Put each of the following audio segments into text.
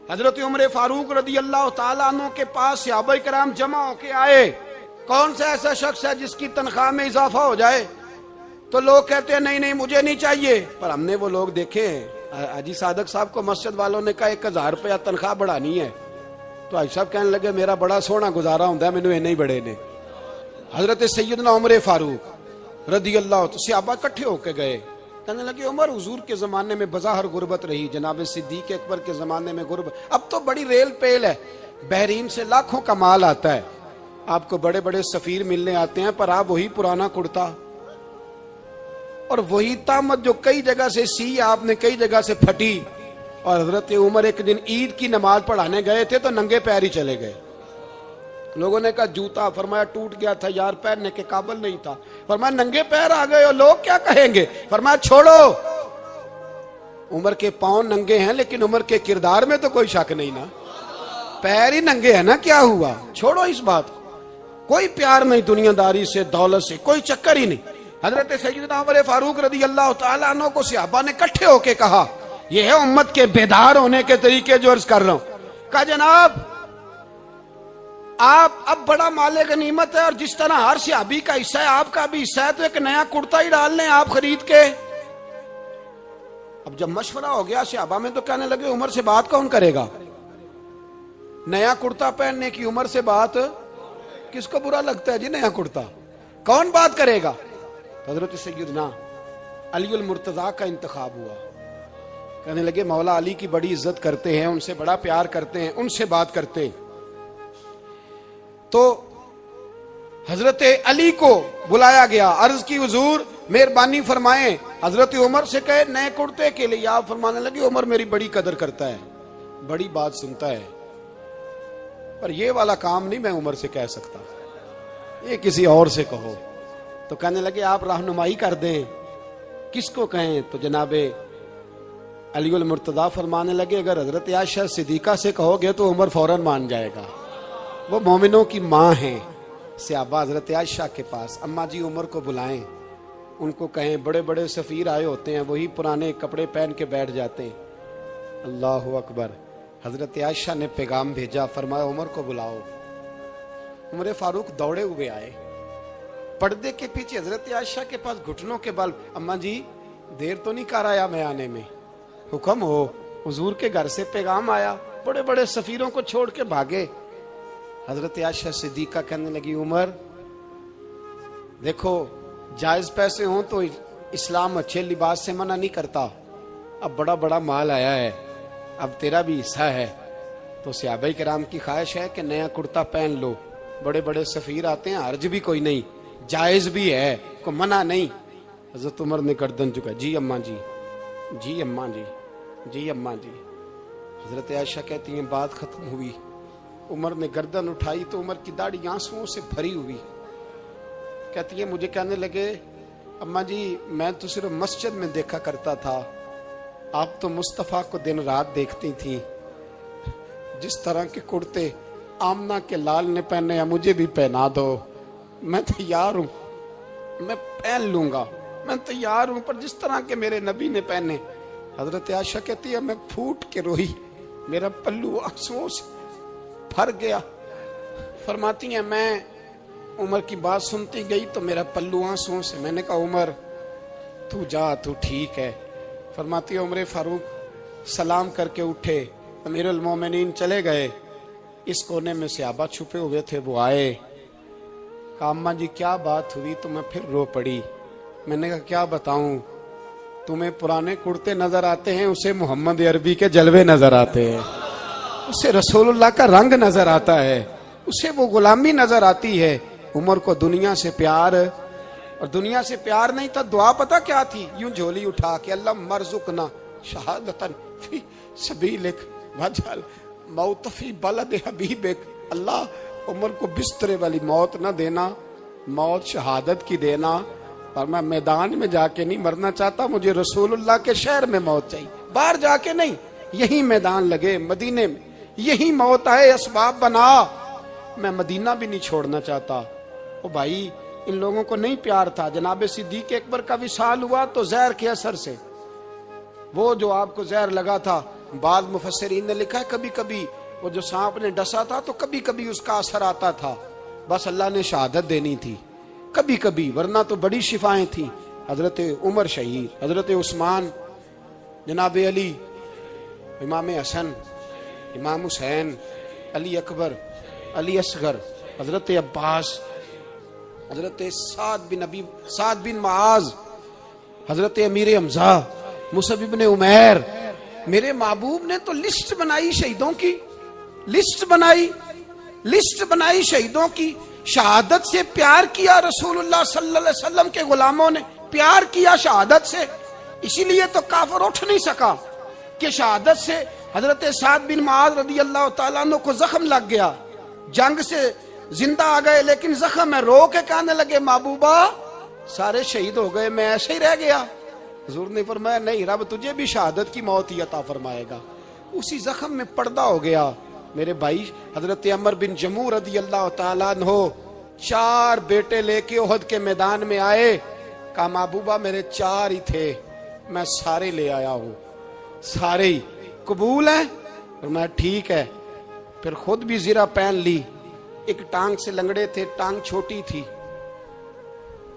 حضرت عمر فاروق رضی اللہ تعالیٰ عنہ کے پاس صحابہ کرام جمع ہو کے آئے. کون سا ایسا شخص ہے جس کی تنخواہ میں اضافہ ہو جائے؟ تو لوگ کہتے ہیں نہیں مجھے نہیں چاہیے. پر ہم نے وہ لوگ دیکھے ہیں. حاجی صادق صاحب کو مسجد والوں نے کہا 1000 روپیہ تنخواہ بڑھانی ہے تو حاجی صاحب کہنے لگے میرا بڑا سونا گزارا ہوتا ہے, مینوں نہیں بڑے نے. حضرت سیدنا عمر فاروق رضی اللہ تو صحابہ کٹھے ہو کے گئے. کہنے لگے عمر حضور کے زمانے میں بظاہر غربت رہی, جناب صدیق اکبر کے زمانے میں غربت, اب تو بڑی ریل پیل ہے, بحرین سے لاکھوں کا مال آتا ہے, آپ کو بڑے بڑے سفیر ملنے آتے ہیں, پر آپ وہی پرانا کرتا اور وہی تامت جو کئی جگہ سے سی آپ نے کئی جگہ سے پھٹی. اور حضرت عمر ایک دن عید کی نماز پڑھانے گئے تھے تو ننگے پیر ہی چلے گئے. لوگوں نے کہا جوتا, فرمایا ٹوٹ گیا تھا یار, پہننے کے قابل نہیں تھا. فرمایا ننگے پیر آ گئے اور لوگ کیا کہیں گے؟ فرمایا چھوڑو, عمر کے پاؤں ننگے ہیں لیکن عمر کے کردار میں تو کوئی شک نہیں نا, پیر ہی ننگے ہیں نا, کیا ہوا؟ چھوڑو اس بات کو, کوئی پیار نہیں دنیا داری سے, دولت سے کوئی چکر ہی نہیں. حضرت سیدنا عمر فاروق رضی اللہ تعالیٰ عنہ کو صحابہ نے کٹھے ہو کے کہا, یہ ہے امت کے بیدار ہونے کے طریقے جو عرض کر رہا ہوں. کہا جناب آپ اب بڑا مال غنیمت ہے اور جس طرح ہر صحابی کا حصہ ہے آپ کا بھی حصہ ہے, تو ایک نیا کرتا ہی ڈال لیں آپ خرید کے. اب جب مشورہ ہو گیا صحابہ میں تو کہنے لگے عمر سے بات کون کرے گا؟ نیا کرتا پہننے کی عمر سے بات کس کو برا لگتا ہے جی؟ نیا کرتا کون بات کرے گا؟ حضرت سیدنا علی المرتضیٰ کا انتخاب ہوا. کہنے لگے مولا علی کی بڑی عزت کرتے ہیں, ان سے بڑا پیار کرتے ہیں, ان سے بات کرتے ہیں. تو حضرت علی کو بلایا گیا, عرض کی حضور مہربانی فرمائیں. حضرت عمر سے کہے نئے کرتے کے لیے, آپ فرمانے لگے عمر میری بڑی قدر کرتا ہے, بڑی بات سنتا ہے, پر یہ والا کام نہیں میں عمر سے کہہ سکتا, یہ کسی اور سے کہو. تو کہنے لگے آپ رہنمائی کر دیں, کس کو کہیں؟ تو جناب علی المرتضیٰ فرمانے لگے اگر حضرت عائشہ صدیقہ سے کہو گے تو عمر فوراً مان جائے گا, وہ مومنوں کی ماں ہیں. صحابہ حضرت عائشہ کے پاس, اماں جی عمر کو بلائیں, ان کو کہیں بڑے بڑے سفیر آئے ہوتے ہیں, وہی پرانے کپڑے پہن کے بیٹھ جاتے ہیں. اللہ اکبر. حضرت عائشہ نے پیغام بھیجا, فرمایا عمر کو بلاؤ. عمر فاروق دوڑے ہوئے آئے, پردے کے پیچھے حضرت عائشہ کے پاس گھٹنوں کے بل, اماں جی دیر تو نہیں کر آیا میں آنے میں؟ حکم ہو, حضور کے گھر سے پیغام آیا, بڑے بڑے سفیروں کو چھوڑ کے بھاگے. حضرت عائشہ صدیقہ کہنے لگی عمر دیکھو جائز پیسے ہوں تو اسلام اچھے لباس سے منع نہیں کرتا, اب بڑا بڑا مال آیا ہے, اب تیرا بھی حصہ ہے, تو صحابہ کرام کی خواہش ہے کہ نیا کرتا پہن لو, بڑے بڑے سفیر آتے ہیں, حرج بھی کوئی نہیں, جائز بھی ہے, کو منع نہیں. حضرت عمر نے گردن جھکا, جی اماں جی, جی اماں جی, جی اماں جی. حضرت عائشہ کہتی ہیں بات ختم ہوئی, عمر نے گردن اٹھائی تو عمر کی داڑھی آنسوؤں سے بھری ہوئی. کہتی ہے مجھے کہنے لگے اماں جی میں تو صرف مسجد میں دیکھا کرتا تھا, آپ تو مصطفیٰ کو دن رات دیکھتی تھیں, جس طرح کے کرتے آمنہ کے لال نے پہنے ہیں مجھے بھی پہنا دو, میں تیار ہوں, میں پہن لوں گا, میں تیار ہوں, پر جس طرح کے میرے نبی نے پہنے. حضرت عائشہ کہتی ہے میں پھوٹ کے روئی, میرا پلو آنسوؤں سے بھر گیا. فرماتی ہیں میں عمر کی بات سنتی گئی تو میرا پلو آنسوؤں سے, میں نے کہا عمر تو جا, تو ٹھیک ہے. فرماتی ہے عمر فاروق سلام کر کے اٹھے, امیر المومنین چلے گئے. اس کونے میں صحابہ چھپے ہوئے تھے, وہ آئے, کہا اماں جی کیا بات ہوئی؟ تو میں پھر رو پڑی. میں نے کہا کیا بتاؤں, تمہیں پرانے کرتے نظر آتے ہیں, اسے محمد عربی کے جلوے نظر آتے ہیں, اسے رسول اللہ کا رنگ نظر آتا ہے, اسے وہ غلامی نظر آتی ہے. عمر کو دنیا سے پیار, اور دنیا سے پیار نہیں تھا, دعا پتہ کیا تھی؟ یوں جھولی اٹھا کے اللہ مرزقنا شہادتن فی سبیلک وجعل موت فی بلد حبیبک. اللہ عمر کو بسترے والی موت نہ دینا, موت شہادت کی دینا, اور میں میدان میں جا کے نہیں مرنا چاہتا, مجھے رسول اللہ کے شہر میں موت چاہیے, باہر جا کے نہیں, یہی میدان لگے مدینے میں, یہی موت آئے, اسباب بنا, میں مدینہ بھی نہیں چھوڑنا چاہتا. او بھائی ان لوگوں کو نہیں پیار تھا. جناب صدیق اکبر کا وصال ہوا تو زہر کے اثر سے, وہ جو آپ کو زہر لگا تھا بعض مفسرین نے لکھا ہے کبھی کبھی وہ جو سانپ نے ڈسا تھا تو کبھی کبھی اس کا اثر آتا تھا، بس اللہ نے شہادت دینی تھی کبھی کبھی، ورنہ تو بڑی شفائیں تھیں۔ حضرت عمر شہید، حضرت عثمان، جناب علی، امام حسن، امام حسین، علی اکبر، علی اصغر، حضرت عباس، حضرت سعد بن معاذ، حضرت امیر حمزہ، مصعب بن عمیر۔ میرے محبوب نے تو لسٹ بنائی شہیدوں کی، لسٹ بنائی شہیدوں کی۔ شہادت سے پیار کیا رسول اللہ صلی اللہ علیہ وسلم کے غلاموں نے، پیار کیا شہادت سے، اسی لیے تو کافر اٹھ نہیں سکا کہ شہادت سے حضرت سعد بن معاذ رضی اللہ تعالیٰ عنہ کو زخم لگ گیا، جنگ سے زندہ آ گئے لیکن زخم ہے، رو کے کہنے لگے محبوبہ سارے شہید ہو گئے، میں ایسے ہی رہ گیا۔ حضور نے فرمایا نہیں، رب تجھے بھی شہادت کی موت ہی عطا فرمائے گا۔ اسی زخم میں پردہ ہو گیا۔ میرے بھائی حضرت عمر بن جموح رضی اللہ تعالیٰ عنہ 4 بیٹے لے کے احد کے میدان میں آئے، کہا محبوبہ میرے 4 ہی تھے، میں سارے لے آیا ہوں، سارے ہی قبول ہیں؟ فرمایا ٹھیک ہے۔ پھر خود بھی زرہ پہن لی، ایک ٹانگ سے لنگڑے تھے، ٹانگ چھوٹی تھی۔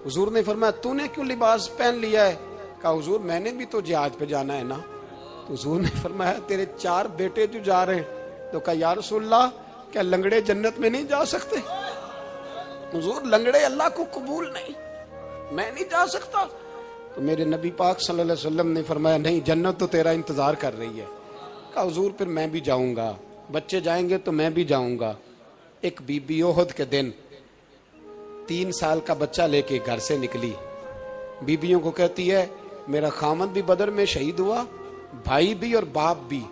حضور نے فرمایا تو نے کیوں لباس پہن لیا ہے؟ کہا حضور میں نے بھی تو جہاد پہ جانا ہے نا۔ تو حضور نے فرمایا تیرے 4 بیٹے جو جا رہے ہیں۔ تو کہا یا رسول اللہ کیا لنگڑے جنت میں نہیں جا سکتے؟ حضور لنگڑے اللہ کو قبول نہیں، میں نہیں جا سکتا۔ تو میرے نبی پاک صلی اللہ علیہ وسلم نے فرمایا نہیں، جنت تو تیرا انتظار کر رہی ہے۔ کہا حضور پھر میں بھی جاؤں گا، بچے جائیں گے تو میں بھی جاؤں گا۔ ایک بی بی احد کے دن 3 سال کا بچہ لے کے گھر سے نکلی، بیبیوں کو کہتی ہے میرا خامد بھی بدر میں شہید ہوا، بھائی بھی اور باپ بھی،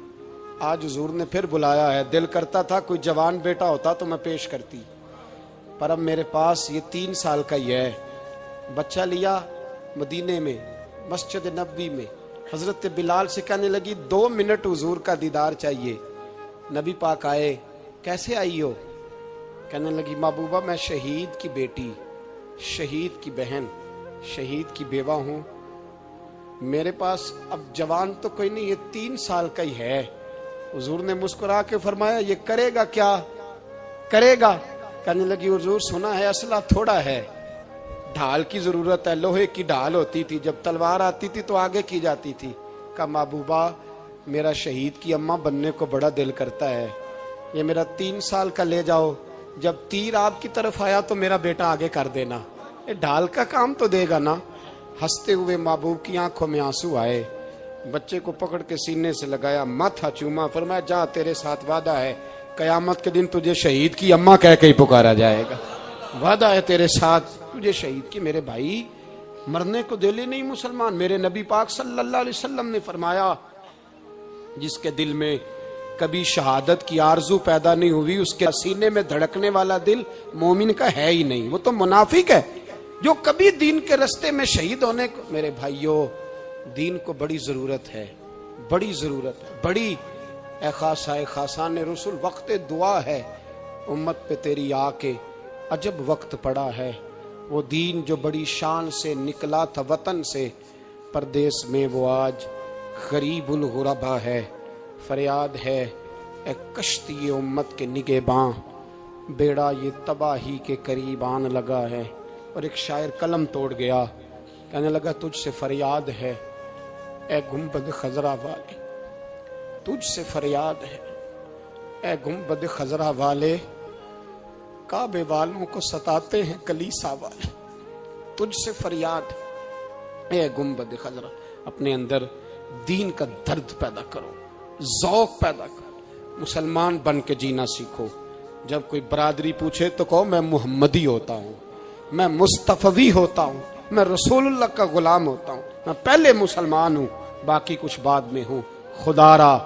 آج حضور نے پھر بلایا ہے، دل کرتا تھا کوئی جوان بیٹا ہوتا تو میں پیش کرتی، پر اب میرے پاس یہ 3 سال کا ہی ہے۔ بچہ لیا مدینے میں مسجد نبوی میں، حضرت بلال سے کہنے لگی 2 منٹ حضور کا دیدار چاہیے۔ نبی پاک آئے، کیسے آئی ہو؟ کہنے لگی محبوبہ میں شہید کی بیٹی، شہید کی بہن، شہید کی بیوہ ہوں، میرے پاس اب جوان تو کوئی نہیں، یہ 3 سال کا ہی ہے۔ حضور نے مسکرا کے فرمایا یہ کرے گا کیا کرے گا؟ کہنے لگی حضور سنا ہے اسلحہ تھوڑا ہے، ڈھال کی ضرورت ہے، لوہے کی ڈھال ہوتی تھی، جب تلوار آتی تھی تو آگے کی جاتی تھی۔ کہا محبوبہ میرا شہید کی اماں بننے کو بڑا دل کرتا ہے، یہ میرا 3 سال کا لے جاؤ، جب تیر آپ کی طرف آیا تو میرا بیٹا آگے کر دینا، یہ ڈھال کا کام تو دے گا نا۔ ہنستے ہوئے محبوب کی آنکھوں میں آنسو آئے، بچے کو پکڑ کے سینے سے لگایا، ماتھا چوما، فرمایا جا تیرے ساتھ وعدہ ہے قیامت کے دن تجھے شہید کی اماں کہہ کے ہی پکارا جائے گا، وعدہ ہے تیرے ساتھ تجھے شہید کی۔ میرے بھائی مرنے کو دل ہی نہیں مسلمان۔ میرے نبی پاک صلی اللہ علیہ وسلم نے فرمایا جس کے دل میں کبھی شہادت کی آرزو پیدا نہیں ہوئی، اس کے سینے میں دھڑکنے والا دل مومن کا ہے ہی نہیں، وہ تو منافق ہے۔ جو کبھی دین کے رستے میں شہید ہونے کو، میرے بھائیوں دین کو بڑی ضرورت ہے، بڑی ضرورت ہے، بڑی۔ اے خاصائے خاصان رسول وقت دعا ہے، امت پہ تیری آ کے عجب وقت پڑا ہے، وہ دین جو بڑی شان سے نکلا تھا وطن سے، پردیس میں وہ آج غریب الغربا ہے۔ فریاد ہے اے کشتی امت کے نگہباں، بیڑا یہ تباہی کے قریب آن لگا ہے۔ اور ایک شاعر قلم توڑ گیا، کہنے لگا تجھ سے فریاد ہے اے گنبد خضرا والے، تجھ سے فریاد ہے اے گنبد خضرا والے، کعبے والوں کو ستاتے ہیں کلیسا والے، تجھ سے فریاد اے گنبد خضرا۔ اپنے اندر دین کا درد پیدا کرو، ذوق پیدا کرو، مسلمان بن کے جینا سیکھو۔ جب کوئی برادری پوچھے تو کہو میں محمدی ہوتا ہوں، میں مصطفی ہوتا ہوں، میں رسول اللہ کا غلام ہوتا ہوں، میں پہلے مسلمان ہوں باقی کچھ بعد میں ہوں۔ خدا را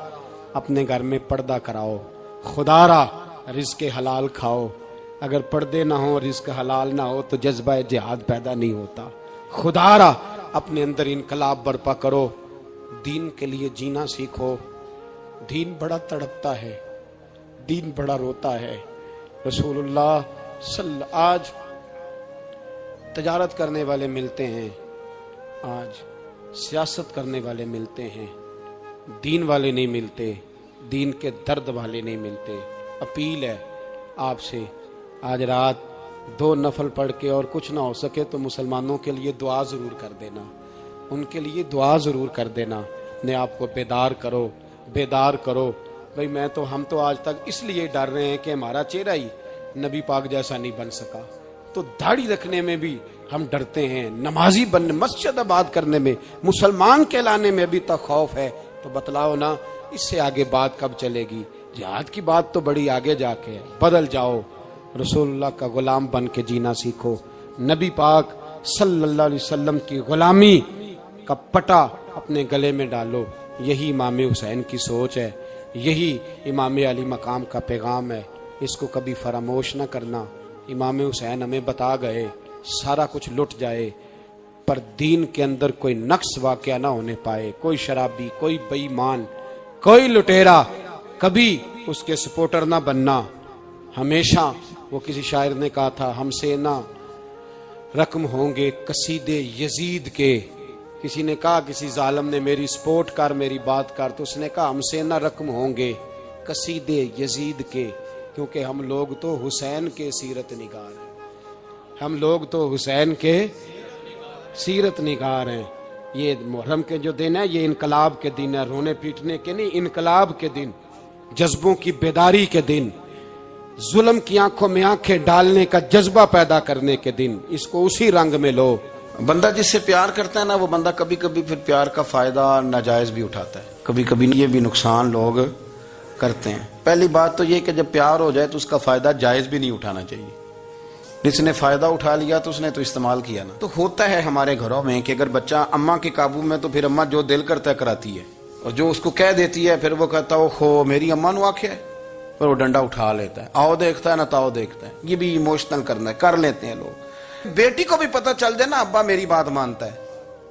اپنے گھر میں پردہ کراؤ، خدا را رزق حلال کھاؤ، اگر پردے نہ ہو رزق حلال نہ ہو تو جذبہ جہاد پیدا نہیں ہوتا۔ خدا را اپنے اندر انقلاب برپا کرو، دین کے لیے جینا سیکھو۔ دین بڑا تڑپتا ہے، دین بڑا روتا ہے۔ رسول اللہ آج تجارت کرنے والے ملتے ہیں، آج سیاست کرنے والے ملتے ہیں، دین والے نہیں ملتے، دین کے درد والے نہیں ملتے۔ اپیل ہے آپ سے، آج رات 2 نفل پڑھ کے اور کچھ نہ ہو سکے تو مسلمانوں کے لیے دعا ضرور کر دینا، ان کے لیے دعا ضرور کر دینا، نے آپ کو بیدار کرو۔ بھئی ہم تو آج تک اس لیے ڈر رہے ہیں کہ ہمارا چہرہ ہی نبی پاک جیسا نہیں بن سکا، تو داڑھی رکھنے میں بھی ہم ڈرتے ہیں، نمازی بننے، مسجد آباد کرنے میں، مسلمان کہلانے میں ابھی تک خوف ہے۔ تو بتلاؤ نا، اس سے آگے بات کب چلے گی؟ جہاد کی بات تو بڑی آگے جا کے ہے۔ بدل جاؤ، رسول اللہ کا غلام بن کے جینا سیکھو، نبی پاک صلی اللہ علیہ وسلم کی غلامی کا پٹا اپنے گلے میں ڈالو۔ یہی امام حسین کی سوچ ہے، یہی امام علی مقام کا پیغام ہے، اس کو کبھی فراموش نہ کرنا۔ امام حسین ہمیں بتا گئے سارا کچھ لٹ جائے پر دین کے اندر کوئی نقص واقعہ نہ ہونے پائے، کوئی شرابی، کوئی بے ایمان، کوئی لٹیرا کبھی اس کے سپورٹر نہ بننا۔ ہمیشہ وہ کسی شاعر نے کہا تھا، ہم سے نہ رقم ہوں گے قصیدے یزید کے۔ کسی نے کہا، کسی ظالم نے میری سپورٹ کر، میری بات کر، تو اس نے کہا ہم سے نہ رقم ہوں گے قصیدے یزید کے، کیونکہ ہم لوگ تو حسین کے سیرت نگار ہیں، ہم لوگ تو حسین کے سیرت نگار ہیں۔ یہ محرم کے جو دن ہے یہ انقلاب کے دن ہے، رونے پیٹنے کے نہیں، انقلاب کے دن، جذبوں کی بیداری کے دن، ظلم کی آنکھوں میں آنکھیں ڈالنے کا جذبہ پیدا کرنے کے دن۔ اس کو اسی رنگ میں لو۔ بندہ جس سے پیار کرتا ہے نا، وہ بندہ کبھی کبھی پھر پیار کا فائدہ ناجائز بھی اٹھاتا ہے، کبھی کبھی یہ بھی نقصان لوگ کرتے ہیں۔ پہلی بات تو یہ کہ جب پیار ہو جائے تو اس کا فائدہ جائز بھی نہیں اٹھانا چاہیے۔ جس نے فائدہ اٹھا لیا تو اس نے تو استعمال کیا نا۔ تو ہوتا ہے ہمارے گھروں میں کہ اگر بچہ اماں کے قابو میں تو پھر اماں جو دل کرتا ہے کراتی ہے، اور جو اس کو کہہ دیتی ہے پھر وہ کہتا ہے اوہو میری اماں نو آکھیا ہے، پھر وہ ڈنڈا اٹھا لیتا ہے، آؤ دیکھتا ہے نہ تاؤ دیکھتا ہے۔ یہ بھی ایموشنل کرنا ہے، کر لیتے ہیں لوگ۔ بیٹی کو بھی پتہ چل جائے نا ابا میری بات مانتا ہے،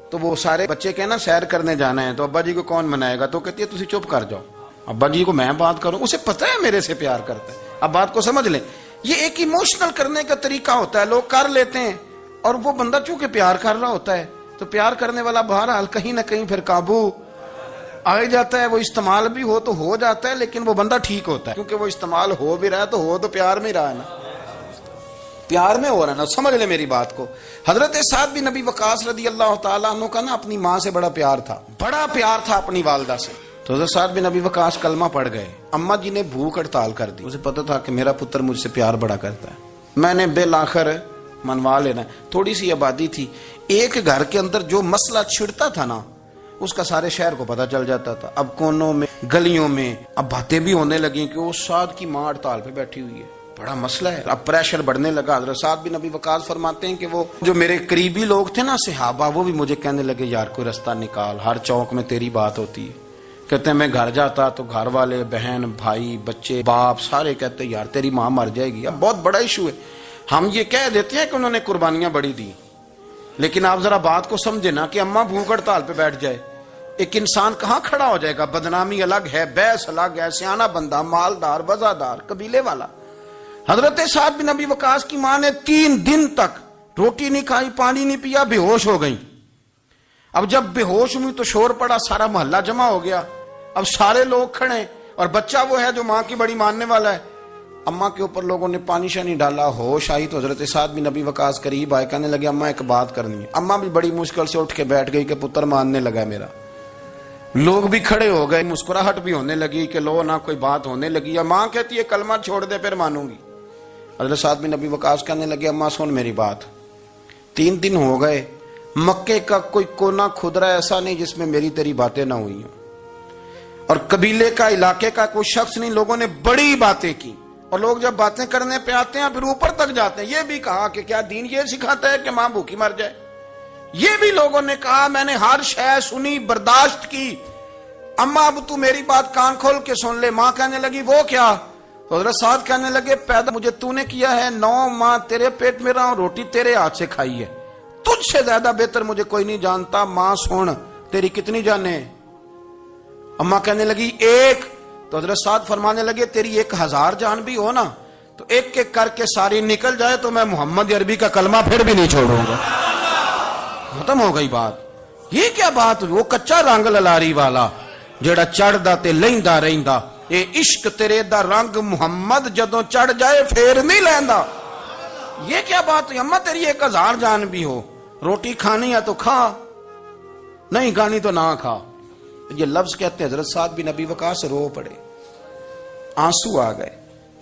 تو وہ سارے بچے کہنا سیر کرنے جانا ہے تو ابا جی کو کون منائے گا، تو کہتی ہے تسی چپ کر جاؤ، ابا جی کو میں بات کروں، اسے پتہ ہے میرے سے پیار کرتا ہے۔ اب بات کو سمجھ لیں، یہ ایک ایموشنل کرنے کا طریقہ ہوتا ہے، لوگ کر لیتے ہیں، اور وہ بندہ چونکہ پیار کر رہا ہوتا ہے تو پیار کرنے والا بہرحال کہیں نہ کہیں پھر قابو آ جاتا ہے۔ وہ استعمال بھی ہو تو ہو جاتا ہے، لیکن وہ بندہ ٹھیک ہوتا ہے، کیونکہ وہ استعمال ہو بھی رہا ہے تو ہو تو پیار میں رہا ہے نا، پیار میں ہو رہا ہے نا۔ سمجھ لے میری بات کو۔ حضرت سعد بن ابی وقاص رضی اللہ تعالیٰ عنہ کا نا اپنی ماں سے بڑا پیار تھا، بڑا پیار تھا اپنی والدہ سے۔ تو حضرت سعد بن ابی وقاص کلمہ پڑھ گئے، اماں جی نے بھوک ہڑتال کر دی، اسے پتہ تھا کہ میرا پتر مجھ سے پیار بڑا کرتا ہے، میں نے بالآخر منوا لینا ہے۔ تھوڑی سی آبادی تھی، ایک گھر کے اندر جو مسئلہ چھڑتا تھا نا اس کا سارے شہر کو پتہ چل جاتا تھا۔ اب کونوں میں، گلیوں میں اب باتیں بھی ہونے لگیں کہ وہ سعد کی ماں ہڑتال پہ بیٹھی ہوئی ہے، بڑا مسئلہ ہے۔ اب پریشر بڑھنے لگا۔ حضرت سعد بن ابی وقاص فرماتے ہیں کہ وہ جو میرے قریبی لوگ تھے نا صحابہ، وہ بھی مجھے کہنے لگے یار کوئی رستہ نکال، ہر چوک میں تیری بات ہوتی ہے۔ کہتے ہیں میں گھر جاتا تو گھر والے، بہن، بھائی، بچے، باپ سارے کہتے یار تیری ماں مر جائے گی۔ اب بہت بڑا ایشو ہے، ہم یہ کہہ دیتے ہیں کہ انہوں نے قربانیاں بڑی دی، لیکن آپ ذرا بات کو سمجھے نا کہ اماں بھوک ہڑتال پہ بیٹھ جائے، ایک انسان کہاں کھڑا ہو جائے گا؟ بدنامی الگ ہے، بحث الگ ہے، سیانہ بندہ، مالدار، وزادار، قبیلے والا۔ حضرت سعد بن ابی وقاص کی ماں نے 3 دن تک روٹی نہیں کھائی، پانی نہیں پیا، بے ہوش ہو گئی۔ اب جب بے ہوش ہوئی تو شور پڑا، سارا محلہ جمع ہو گیا، اب سارے لوگ کھڑے، اور بچہ وہ ہے جو ماں کی بڑی ماننے والا ہے۔ اماں کے اوپر لوگوں نے پانی شانی ڈالا، ہوش آئی تو حضرت سعد بن ابی وقاص قریب آئے، کہنے لگے اماں ایک بات کرنی ہے۔ اماں بھی بڑی مشکل سے اٹھ کے بیٹھ گئی کہ پتر ماننے لگا میرا۔ لوگ بھی کھڑے ہو گئے، مسکراہٹ بھی ہونے لگی کہ لو نہ کوئی بات ہونے لگی، یا ماں کہتی ہے کلمہ چھوڑ دے پھر مانوں گی۔ حضرت سعد بن ابی وقاص کہنے لگے اماں سن میری بات، 3 دن ہو گئے، مکے کا کوئی کونا کھدرا ایسا نہیں جس میں میری تیری باتیں نہ ہوئی ہیں، اور قبیلے کا، علاقے کا کوئی شخص نہیں، لوگوں نے بڑی باتیں کی، اور لوگ جب باتیں کرنے پہ آتے ہیں پھر اوپر تک جاتے ہیں۔ یہ بھی کہا کہ کیا دین یہ سکھاتا ہے کہ ماں بھوکی مر جائے؟ یہ بھی لوگوں نے کہا، میں نے ہر شے سنی، برداشت کی، اماں اب تو میری بات کان کھول کے سن لے۔ ماں کہنے لگی وہ کیا؟ تو حضرت سعد کہنے لگے پیدا مجھے تو نے کیا ہے، 9 ماہ تیرے پیٹ میں رہا ہوں، روٹی تیرے ہاتھ سے کھائی ہے، تجھ سے زیادہ بہتر مجھے کوئی نہیں جانتا۔ ماں سن تیری کتنی جانیں؟ اماں کہنے لگی 1۔ تو حضرت سعد فرمانے لگے تیری 1000 جان بھی ہو نا تو ایک ایک کر کے ساری نکل جائے تو میں محمد عربی کا کلمہ پھر بھی نہیں چھوڑوں گا۔ ختم ہو گئی بات۔ یہ کیا بات ہوئی؟ وہ کچا رنگ للاری والا، ਜਿਹੜਾ ਚੜਦਾ ਤੇ ਲੈਂਦਾ ਰਹਿੰਦਾ। ਇਹ ਇਸ਼ਕ ਤੇਰੇ ਦਾ ਰੰਗ ਮੁਹੰਮਦ ਜਦੋਂ ਚੜ ਜਾਏ ਫੇਰ نہیں لینا۔ یہ کیا بات ہے؟ اماں تیری 1000 جان بھی ہو، روٹی کھانی ہے تو کھا، نہیں کھانی تو نہ کھا۔ یہ لفظ کہتے ہیں حضرت سعد بن ابی وقاص رو پڑے، آنسو آ گئے،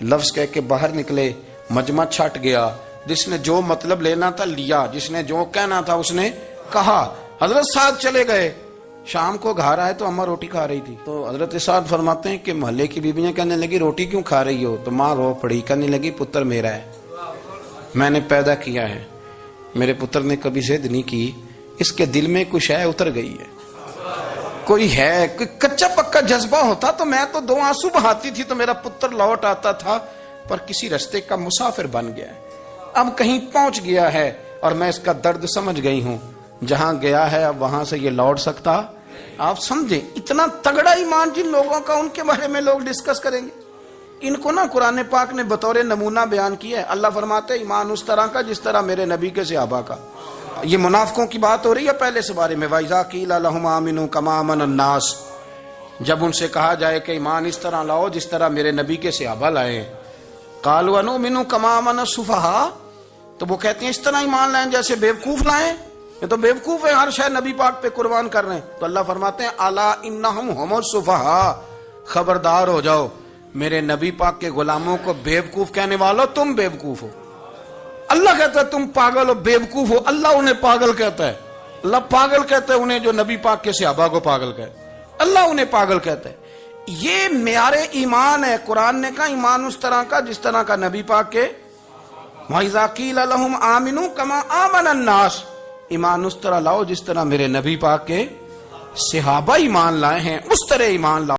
لفظ کہہ کے باہر نکلے، مجمع چھٹ گیا، جس نے جو مطلب لینا تھا لیا، جس نے جو کہنا تھا اس نے کہا۔ حضرت سعد چلے گئے، شام کو گھر آئے تو اماں روٹی کھا رہی تھی، تو حضرت سعد فرماتے ہیں کہ محلے کی بیویاں کہنے لگی روٹی کیوں کھا رہی ہو؟ تو ماں رو پڑی، کہنے لگی پتر میرا ہے، میں نے پیدا کیا ہے، میرے پتر نے کبھی ضد نہیں کی، اس کے دل میں کچھ ہے اتر گئی ہے، کوئی ہے، کوئی کچا پکا جذبہ ہوتا تو میں تو 2 آنسو بہاتی تھی تو میرا پتر لوٹ آتا تھا، پر کسی رستے کا مسافر بن گیا ہے، اب کہیں پہنچ گیا ہے اور میں اس کا درد سمجھ گئی ہوں، جہاں گیا ہے اب وہاں سے یہ لوٹ سکتا۔ آپ سمجھیں اتنا تگڑا ایمان جن لوگوں کا، ان کے بارے میں لوگ ڈسکس کریں گے۔ ان کو نا قرآن پاک نے بطور نمونہ بیان کیا ہے۔ اللہ فرماتے ہیں ایمان اس طرح کا جس طرح میرے نبی کے صحابہ کا۔ یہ منافقوں کی بات ہو رہی ہے پہلے سے بارے میں، وَإِذَا قِيلَ لَهُمْ آمِنُوا كَمَا آمَنَ النَّاسُ، جب ان سے کہا جائے کہ ایمان اس طرح لاؤ جس طرح میرے نبی کے صحابہ لائے، قَالُوا أَنُؤْمِنُ كَمَا آمَنَ السُّفَهَاءُ، تو وہ کہتے ہیں اس طرح ایمان لائیں جیسے بیوقوف لائیں، یہ تو بیوقوف ہے، ہر شے نبی پاک پہ قربان کر رہے ہیں۔ تو اللہ فرماتے ہیں الا انہم هم السفہاء، خبردار ہو جاؤ میرے نبی پاک کے غلاموں کو بیوقوف کہنے والوں، تم بیوقوف ہو۔ اللہ کہتا ہے تم پاگل ہو، بیوقوف ہو، اللہ انہیں پاگل کہتا ہے، اللہ پاگل کہتا ہے انہیں جو نبی پاک کے صحابہ کو پاگل کہتا ہے، اللہ انہیں پاگل کہتا ہے۔ یہ معیار ایمان ہے۔ قرآن نے کہا ایمان اس طرح کا جس طرح کا نبی پاک کے، وَإِذَا قِيلَ لَهُمْ آمِنُوا كَمَا آمَنَ النَّاسُ، ایمان اس طرح لاؤ جس طرح میرے نبی پاک کے صحابہ ایمان لائے ہیں، اس طرح ایمان لاؤ۔